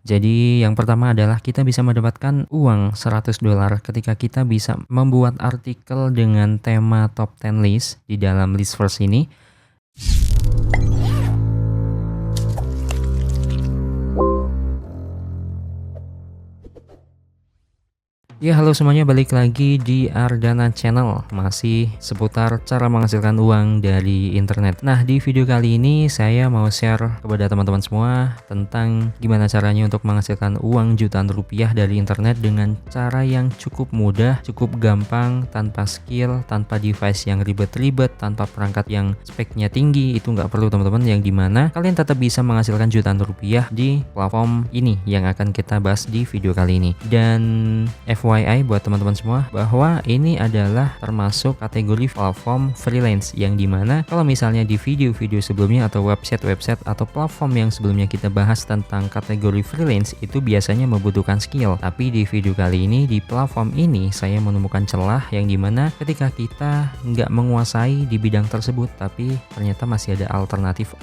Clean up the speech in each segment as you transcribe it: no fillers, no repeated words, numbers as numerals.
Jadi yang pertama adalah kita bisa mendapatkan uang $100 ketika kita bisa membuat artikel dengan tema top 10 list di dalam Listverse ini. Ya, halo semuanya, balik lagi di Ardana Channel, masih seputar cara menghasilkan uang dari internet. Nah, di video kali ini saya mau share kepada teman-teman semua tentang gimana caranya untuk menghasilkan uang jutaan rupiah dari internet dengan cara yang cukup mudah, cukup gampang, tanpa skill, tanpa device yang ribet-ribet, tanpa perangkat yang speknya tinggi. Itu nggak perlu teman-teman, yang dimana kalian tetap bisa menghasilkan jutaan rupiah di platform ini yang akan kita bahas di video kali ini. Dan FYI buat teman-teman semua bahwa ini adalah termasuk kategori platform freelance, yang dimana kalau misalnya di video-video sebelumnya atau website atau platform yang sebelumnya kita bahas tentang kategori freelance itu biasanya membutuhkan skill, tapi di video kali ini di platform ini saya menemukan celah yang dimana ketika kita nggak menguasai di bidang tersebut tapi ternyata masih ada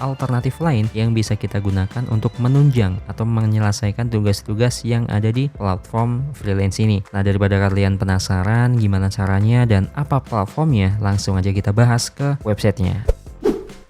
alternatif lain yang bisa kita gunakan untuk menunjang atau menyelesaikan tugas-tugas yang ada di platform freelance ini. Nah, daripada kalian penasaran gimana caranya dan apa platformnya, langsung aja kita bahas ke websitenya.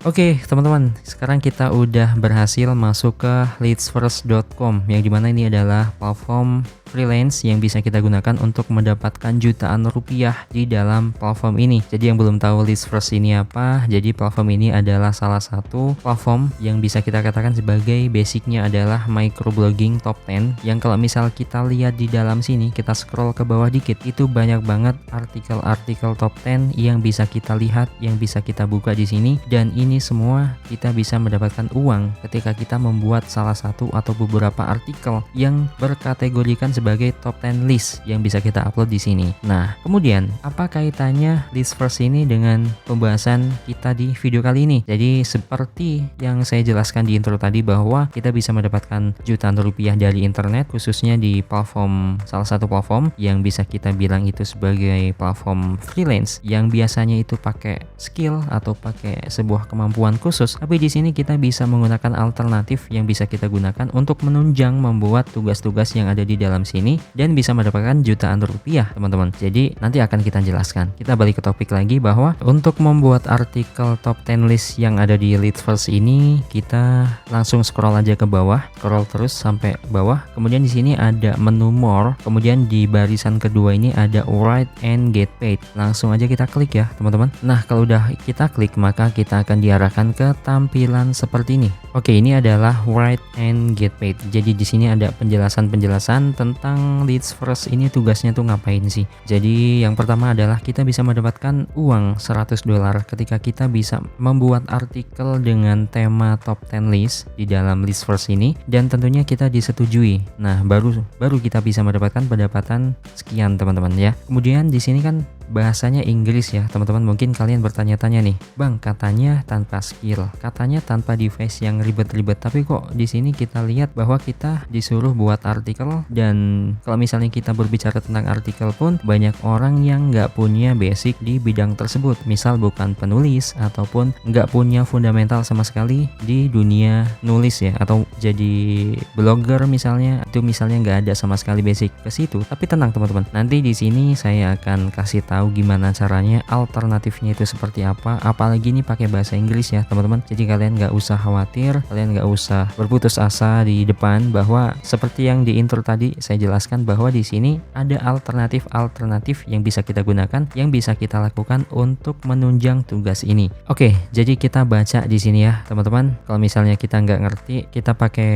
Oke teman-teman, sekarang kita udah berhasil masuk ke listverse.com, yang dimana ini adalah platform freelance yang bisa kita gunakan untuk mendapatkan jutaan rupiah di dalam platform ini. Jadi yang belum tahu Listverse ini apa, jadi platform ini adalah salah satu platform yang bisa kita katakan sebagai basicnya adalah microblogging top 10, yang kalau misal kita lihat di dalam sini, kita scroll ke bawah dikit, itu banyak banget artikel-artikel top 10 yang bisa kita lihat, yang bisa kita buka di sini, dan ini semua kita bisa mendapatkan uang ketika kita membuat salah satu atau beberapa artikel yang berkategorikan sebagai top 10 list yang bisa kita upload di sini. Nah, kemudian apa kaitannya Listverse ini dengan pembahasan kita di video kali ini? Jadi seperti yang saya jelaskan di intro tadi bahwa kita bisa mendapatkan jutaan rupiah dari internet, khususnya di platform, salah satu platform yang bisa kita bilang itu sebagai platform freelance yang biasanya itu pakai skill atau pakai sebuah kemampuan khusus. Tapi di sini kita bisa menggunakan alternatif yang bisa kita gunakan untuk menunjang membuat tugas-tugas yang ada di dalam sini dan bisa mendapatkan jutaan rupiah teman-teman. Jadi nanti akan kita jelaskan. Kita balik ke topik lagi bahwa untuk membuat artikel top 10 list yang ada di Listverse ini, kita langsung scroll aja ke bawah, scroll terus sampai bawah. Kemudian di sini ada menu more, kemudian di barisan kedua ini ada write and get paid. Langsung aja kita klik ya teman-teman. Nah, kalau udah kita klik maka kita akan diarahkan ke tampilan seperti ini. Oke, ini adalah write and get paid. Jadi di sini ada penjelasan-penjelasan tentang Listverse ini tugasnya tuh ngapain sih. Jadi yang pertama adalah kita bisa mendapatkan uang $100 ketika kita bisa membuat artikel dengan tema top 10 list di dalam Listverse ini, dan tentunya kita disetujui. Nah, baru kita bisa mendapatkan pendapatan sekian teman-teman ya. Kemudian di sini kan bahasanya Inggris ya teman-teman. Mungkin kalian bertanya-tanya nih, Bang, katanya tanpa skill, katanya tanpa device yang ribet-ribet, tapi kok di sini kita lihat bahwa kita disuruh buat artikel, dan kalau misalnya kita berbicara tentang artikel pun banyak orang yang nggak punya basic di bidang tersebut, misal bukan penulis ataupun nggak punya fundamental sama sekali di dunia nulis ya, atau jadi blogger misalnya, itu misalnya nggak ada sama sekali basic ke situ. Tapi tenang teman-teman, nanti di sini saya akan kasih tahu gimana caranya, alternatifnya itu seperti apa, apalagi ini pakai bahasa Inggris ya teman-teman. Jadi kalian nggak usah khawatir, kalian nggak usah berputus asa di depan, bahwa seperti yang di intro tadi saya jelaskan bahwa di sini ada alternatif yang bisa kita gunakan, yang bisa kita lakukan untuk menunjang tugas ini. Oke, jadi kita baca di sini ya teman-teman. Kalau misalnya kita nggak ngerti, kita pakai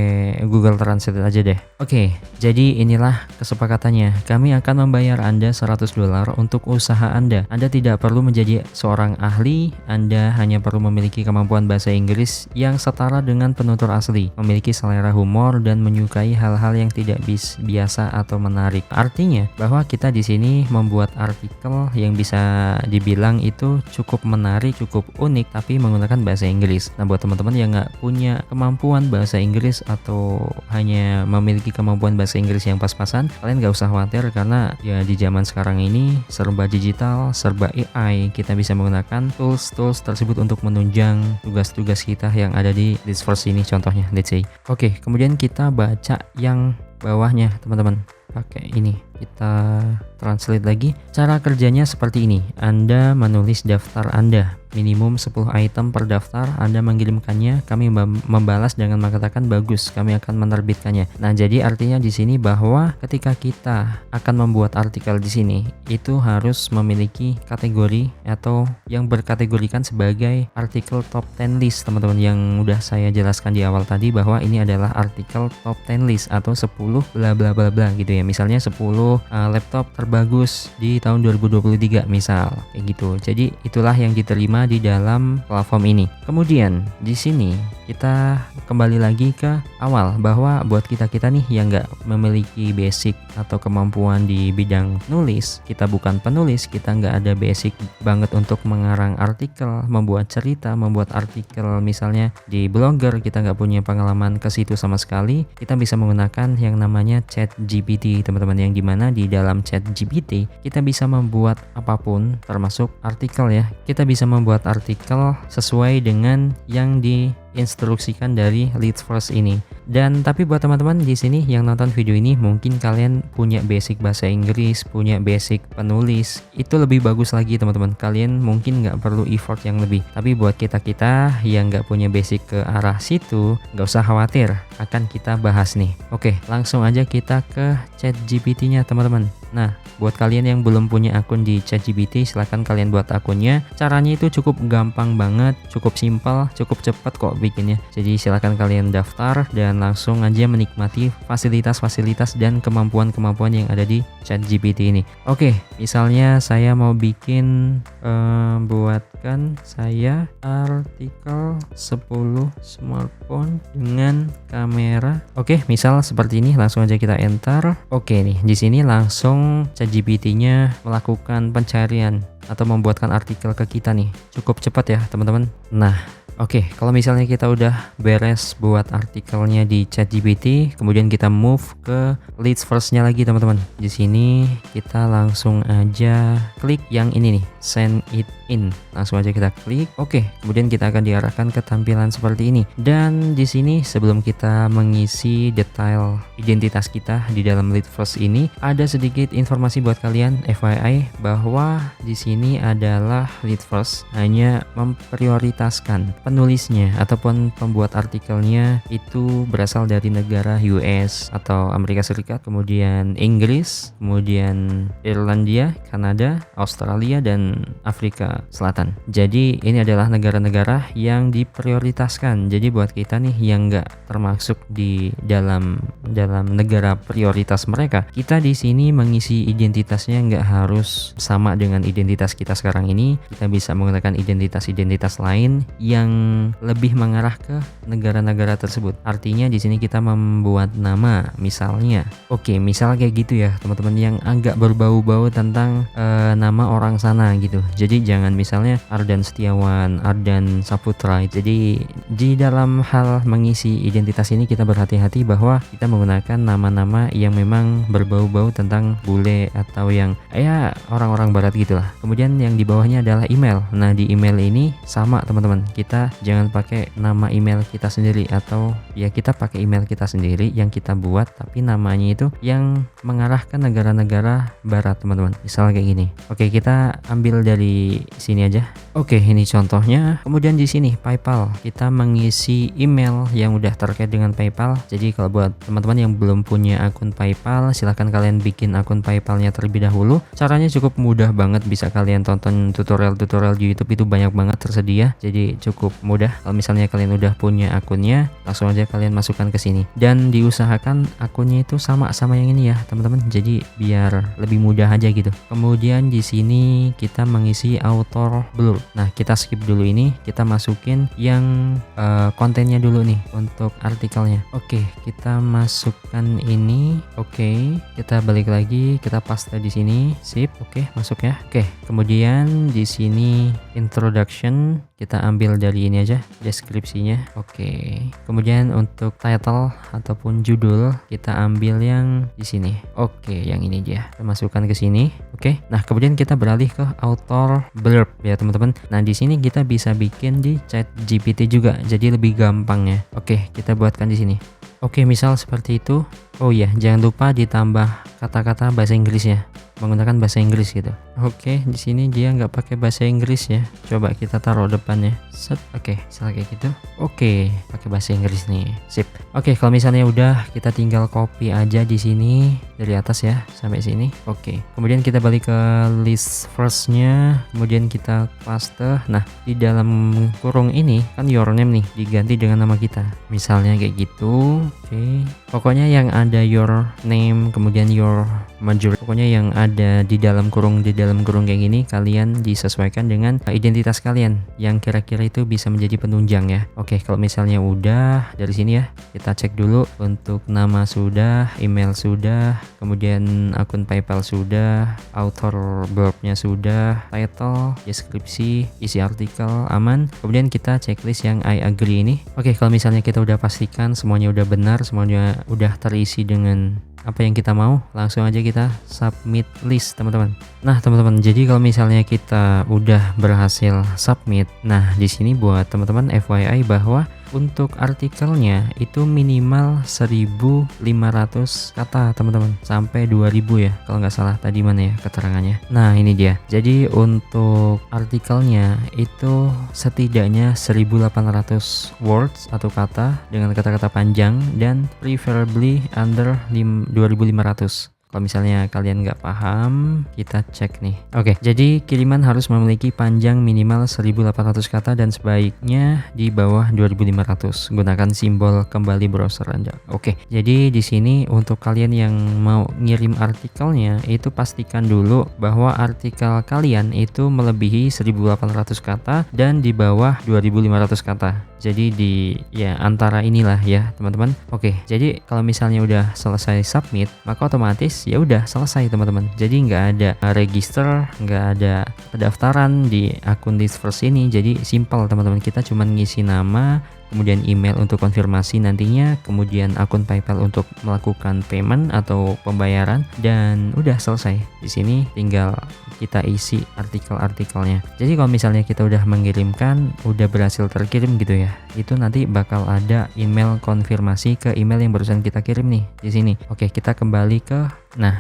Google Translate aja deh. Oke, jadi inilah kesepakatannya. Kami akan membayar Anda $100 untuk usaha Anda. Anda tidak perlu menjadi seorang ahli, Anda hanya perlu memiliki kemampuan bahasa Inggris yang setara dengan penutur asli, memiliki selera humor dan menyukai hal-hal yang tidak biasa atau menarik. Artinya bahwa kita di sini membuat artikel yang bisa dibilang itu cukup menarik, cukup unik, tapi menggunakan bahasa Inggris. Nah, buat teman-teman yang nggak punya kemampuan bahasa Inggris atau hanya memiliki kemampuan bahasa Inggris yang pas-pasan, kalian nggak usah khawatir, karena ya di zaman sekarang ini serba digital digital, serba AI. Kita bisa menggunakan tools tersebut untuk menunjang tugas-tugas kita yang ada di Leadsverse ini, contohnya let's say. Oke, kemudian kita baca yang bawahnya teman-teman, pakai ini, kita translate lagi. Cara kerjanya seperti ini: Anda menulis daftar Anda, minimum 10 item per daftar. Anda mengirimkannya, kami membalas dengan mengatakan bagus, kami akan menerbitkannya. Nah, jadi artinya di sini bahwa ketika kita akan membuat artikel di sini, itu harus memiliki kategori atau yang berkategorikan sebagai artikel top 10 list, teman-teman, yang udah saya jelaskan di awal tadi bahwa ini adalah artikel top 10 list atau 10 bla bla bla bla gitu ya. Misalnya 10 laptop terbagus di tahun 2023 misal, kayak gitu. Jadi itulah yang diterima di dalam platform ini. Kemudian di sini kita kembali lagi ke awal bahwa buat kita nih yang nggak memiliki basic atau kemampuan di bidang nulis, kita bukan penulis, kita nggak ada basic banget untuk mengarang artikel, membuat cerita, membuat artikel misalnya di blogger, kita nggak punya pengalaman ke situ sama sekali. Kita bisa menggunakan yang namanya ChatGPT, teman-teman, yang dimana di dalam ChatGPT kita bisa membuat apapun termasuk artikel ya. Kita bisa membuat artikel sesuai dengan yang diinstruksikan dari Leadsverse ini. Dan tapi buat teman-teman di sini yang nonton video ini, mungkin kalian punya basic bahasa Inggris, punya basic penulis, itu lebih bagus lagi teman-teman. Kalian mungkin nggak perlu effort yang lebih. Tapi buat kita yang nggak punya basic ke arah situ, nggak usah khawatir, akan kita bahas nih. Oke, langsung aja kita ke ChatGPT-nya teman-teman. Nah, buat kalian yang belum punya akun di ChatGPT, silahkan kalian buat akunnya. Caranya itu cukup gampang banget, cukup simpel, cukup cepat kok bikinnya. Jadi silahkan kalian daftar dan langsung aja menikmati fasilitas-fasilitas dan kemampuan-kemampuan yang ada di ChatGPT ini. Oke, misalnya saya mau bikin buatkan saya artikel 10 smartphone dengan kamera. Oke, misal seperti ini, langsung aja kita enter. Oke nih, di sini langsung ChatGPT-nya melakukan pencarian atau membuatkan artikel ke kita nih. Cukup cepat ya, teman-teman. Nah, oke, kalau misalnya kita udah beres buat artikelnya di ChatGPT, kemudian kita move ke Leadsverse-nya lagi, teman-teman. Di sini kita langsung aja klik yang ini nih, send it in. Langsung aja kita klik. Oke, kemudian kita akan diarahkan ke tampilan seperti ini. Dan di sini sebelum kita mengisi detail identitas kita di dalam Leadsverse ini, ada sedikit informasi buat kalian FYI bahwa di sini adalah Leadsverse hanya memprioritaskan penulisnya ataupun pembuat artikelnya itu berasal dari negara US atau Amerika Serikat, kemudian Inggris, kemudian Irlandia, Kanada, Australia, dan Afrika Selatan. Jadi ini adalah negara-negara yang diprioritaskan. Jadi buat kita nih yang nggak termasuk di dalam negara prioritas mereka, kita di sini mengisi identitasnya nggak harus sama dengan identitas kita sekarang ini. Kita bisa menggunakan identitas lain yang lebih mengarah ke negara-negara tersebut. Artinya di sini kita membuat nama misalnya. Oke, misal kayak gitu ya teman-teman, yang agak berbau-bau tentang nama orang sana gitu. Jadi jangan misalnya Ardan Setiawan, Ardan Saputra. Jadi di dalam hal mengisi identitas ini kita berhati-hati bahwa kita menggunakan nama-nama yang memang berbau-bau tentang bule atau yang ya orang-orang barat gitulah. Kemudian yang di bawahnya adalah email. Nah, di email ini sama teman-teman. Kita jangan pakai nama email kita sendiri, atau ya kita pakai email kita sendiri yang kita buat tapi namanya itu yang mengarah ke negara-negara barat, teman-teman. Misal kayak gini. Oke, kita ambil dari sini aja. Oke, ini contohnya. Kemudian di sini PayPal, kita mengisi email yang udah terkait dengan PayPal. Jadi kalau buat teman-teman yang belum punya akun PayPal, silahkan kalian bikin akun PayPalnya terlebih dahulu. Caranya cukup mudah banget, bisa kalian tonton tutorial-tutorial di YouTube, itu banyak banget tersedia. Jadi cukup mudah. Kalau misalnya kalian udah punya akunnya, langsung aja kalian masukkan ke sini. Dan diusahakan akunnya itu sama yang ini ya, teman-teman. Jadi biar lebih mudah aja gitu. Kemudian di sini kita mengisi author blur. Nah, kita skip dulu ini, kita masukin yang kontennya dulu nih untuk artikelnya. Oke, kita masukkan ini. Oke, kita balik lagi, kita paste di sini. Sip. Oke, masuk ya. Oke, kemudian di sini introduction, kita ambil dari ini aja deskripsinya. Oke. Kemudian untuk title ataupun judul kita ambil yang di sini. Oke, yang ini dia. Kita masukkan ke sini. Oke. Nah, kemudian kita beralih ke author blurb ya, teman-teman. Nah, di sini kita bisa bikin di ChatGPT juga. Jadi lebih gampang ya. Oke, kita buatkan di sini. Oke, misal seperti itu. Oh iya, jangan lupa ditambah kata-kata bahasa Inggrisnya, menggunakan bahasa Inggris gitu. Oke, di sini dia nggak pakai bahasa Inggris ya. Coba kita taruh depannya. Set. Oke, misalnya kayak gitu. Oke, pakai bahasa Inggris nih. Sip. Oke, kalau misalnya udah, kita tinggal copy aja di sini dari atas ya sampai sini. Oke. Kemudian kita balik ke list first-nya, kemudian kita paste. Nah, di dalam kurung ini kan your name nih diganti dengan nama kita. Misalnya kayak gitu. Oke. Pokoknya yang ada your name, kemudian your major, pokoknya yang ada di dalam kurung kayak gini, kalian disesuaikan dengan identitas kalian yang kira-kira itu bisa menjadi penunjang ya. Oke, kalau misalnya udah dari sini ya, kita cek dulu untuk nama sudah, email sudah, kemudian akun PayPal sudah, author blurb-nya sudah, title, deskripsi, isi artikel aman. Kemudian kita checklist yang I agree ini. Oke, kalau misalnya kita udah pastikan semuanya udah benar, semuanya udah terisi dengan apa yang kita mau, langsung aja kita submit list, teman-teman. Nah, teman-teman, jadi kalau misalnya kita udah berhasil submit, nah di sini buat teman-teman FYI bahwa untuk artikelnya itu minimal 1500 kata, teman-teman, sampai 2000 ya kalau nggak salah tadi mana ya keterangannya. Nah, ini dia. Jadi untuk artikelnya itu setidaknya 1800 words atau kata dengan kata-kata panjang dan preferably under 2500. Kalau misalnya kalian nggak paham, kita cek nih. Oke, jadi kiriman harus memiliki panjang minimal 1800 kata dan sebaiknya di bawah 2500. Gunakan simbol kembali browser Anda. Oke, jadi di sini untuk kalian yang mau ngirim artikelnya, itu pastikan dulu bahwa artikel kalian itu melebihi 1800 kata dan di bawah 2500 kata. Jadi di ya antara inilah ya, teman-teman. Oke, jadi kalau misalnya udah selesai submit, maka otomatis ya udah selesai, teman-teman. Jadi nggak ada register, nggak ada pendaftaran di akun list first ini. Jadi simple, teman-teman. Kita cuma ngisi nama, kemudian email untuk konfirmasi nantinya, kemudian akun PayPal untuk melakukan payment atau pembayaran, dan udah selesai. Di sini tinggal kita isi artikel-artikelnya. Jadi kalau misalnya kita udah mengirimkan, udah berhasil terkirim gitu ya, itu nanti bakal ada email konfirmasi ke email yang barusan kita kirim nih di sini. Oke, kita kembali ke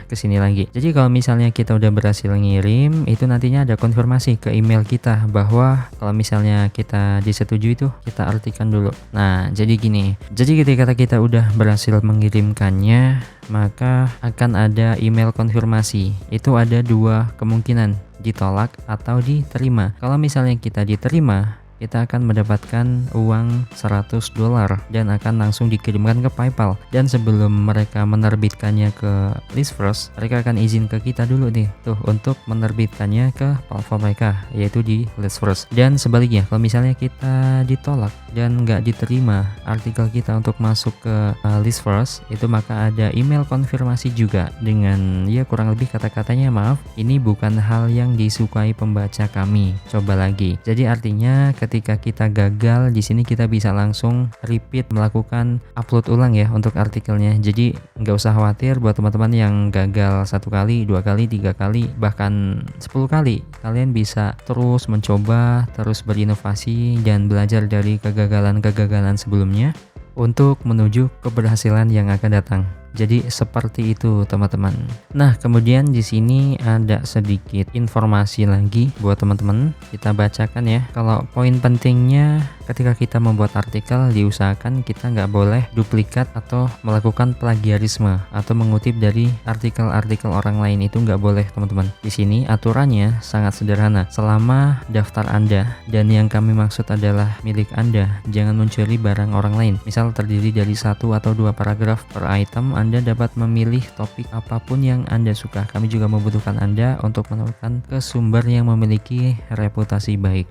ke sini lagi. Jadi kalau misalnya kita udah berhasil ngirim, itu nantinya ada konfirmasi ke email kita bahwa kalau misalnya kita disetujui itu kita artikan dulu. Nah, jadi gini. Jadi ketika kita udah berhasil mengirimkannya, maka akan ada email konfirmasi. Itu ada dua kemungkinan, ditolak atau diterima. Kalau misalnya kita diterima, kita akan mendapatkan uang $100 dan akan langsung dikirimkan ke PayPal. Dan sebelum mereka menerbitkannya ke list first, mereka akan izin ke kita dulu nih tuh untuk menerbitkannya ke platform mereka, yaitu di list first. Dan sebaliknya, kalau misalnya kita ditolak dan nggak diterima artikel kita untuk masuk ke list first, itu maka ada email konfirmasi juga dengan ya kurang lebih kata-katanya, maaf, ini bukan hal yang disukai pembaca kami, coba lagi. Jadi artinya ketika kita gagal di sini, kita bisa langsung repeat, melakukan upload ulang ya untuk artikelnya. Jadi nggak usah khawatir buat teman-teman yang gagal 1 kali, 2 kali, 3 kali, bahkan 10 kali. Kalian bisa terus mencoba, terus berinovasi dan belajar dari kegagalan-kegagalan sebelumnya untuk menuju keberhasilan yang akan datang. Jadi seperti itu, teman-teman. Nah, kemudian di sini ada sedikit informasi lagi buat teman-teman. Kita bacakan ya. Kalau poin pentingnya ketika kita membuat artikel, diusahakan kita nggak boleh duplikat atau melakukan plagiarisme atau mengutip dari artikel-artikel orang lain, itu nggak boleh, teman-teman. Di sini aturannya sangat sederhana. Selama daftar Anda dan yang kami maksud adalah milik Anda, jangan mencuri barang orang lain. Misal terdiri dari 1 atau 2 paragraf per item, Anda dapat memilih topik apapun yang Anda suka. Kami juga membutuhkan Anda untuk menemukan ke sumber yang memiliki reputasi baik.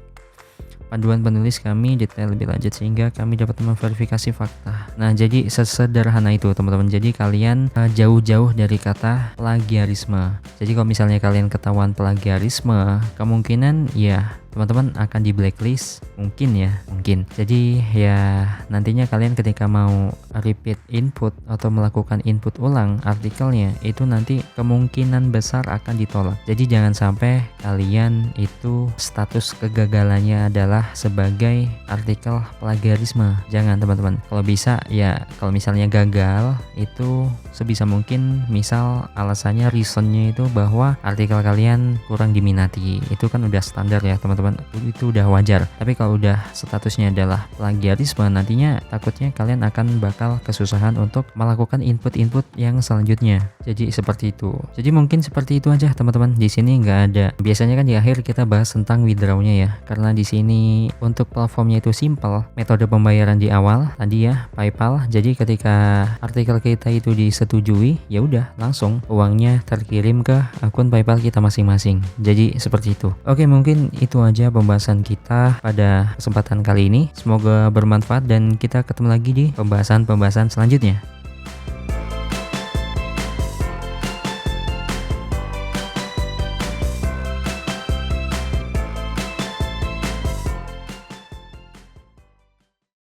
Panduan penulis kami detail lebih lanjut sehingga kami dapat memverifikasi fakta. Nah, jadi sesederhana itu, teman-teman. Jadi kalian jauh-jauh dari kata plagiarisme. Jadi kalau misalnya kalian ketahuan plagiarisme, kemungkinan ya teman-teman akan di blacklist, mungkin ya, mungkin. Jadi ya nantinya kalian ketika mau repeat input atau melakukan input ulang artikelnya, itu nanti kemungkinan besar akan ditolak. Jadi jangan sampai kalian itu status kegagalannya adalah sebagai artikel plagiarisme. Jangan teman-teman. Kalau bisa ya, kalau misalnya gagal itu sebisa mungkin misal alasannya reasonnya itu bahwa artikel kalian kurang diminati, itu kan udah standar ya teman-teman, itu udah wajar. Tapi kalau udah statusnya adalah plagiarisme, nantinya takutnya kalian akan bakal kesusahan untuk melakukan input-input yang selanjutnya. Jadi seperti itu. Jadi mungkin seperti itu aja teman-teman. Di sini nggak ada. Biasanya kan di akhir kita bahas tentang withdrawnya ya. Karena di sini untuk platformnya itu simple. Metode pembayaran di awal tadi ya PayPal. Jadi ketika artikel kita itu disetujui, ya udah langsung uangnya terkirim ke akun PayPal kita masing-masing. Jadi seperti itu. Oke, mungkin itu aja pembahasan kita pada kesempatan kali ini. Semoga bermanfaat dan kita ketemu lagi di pembahasan-pembahasan selanjutnya.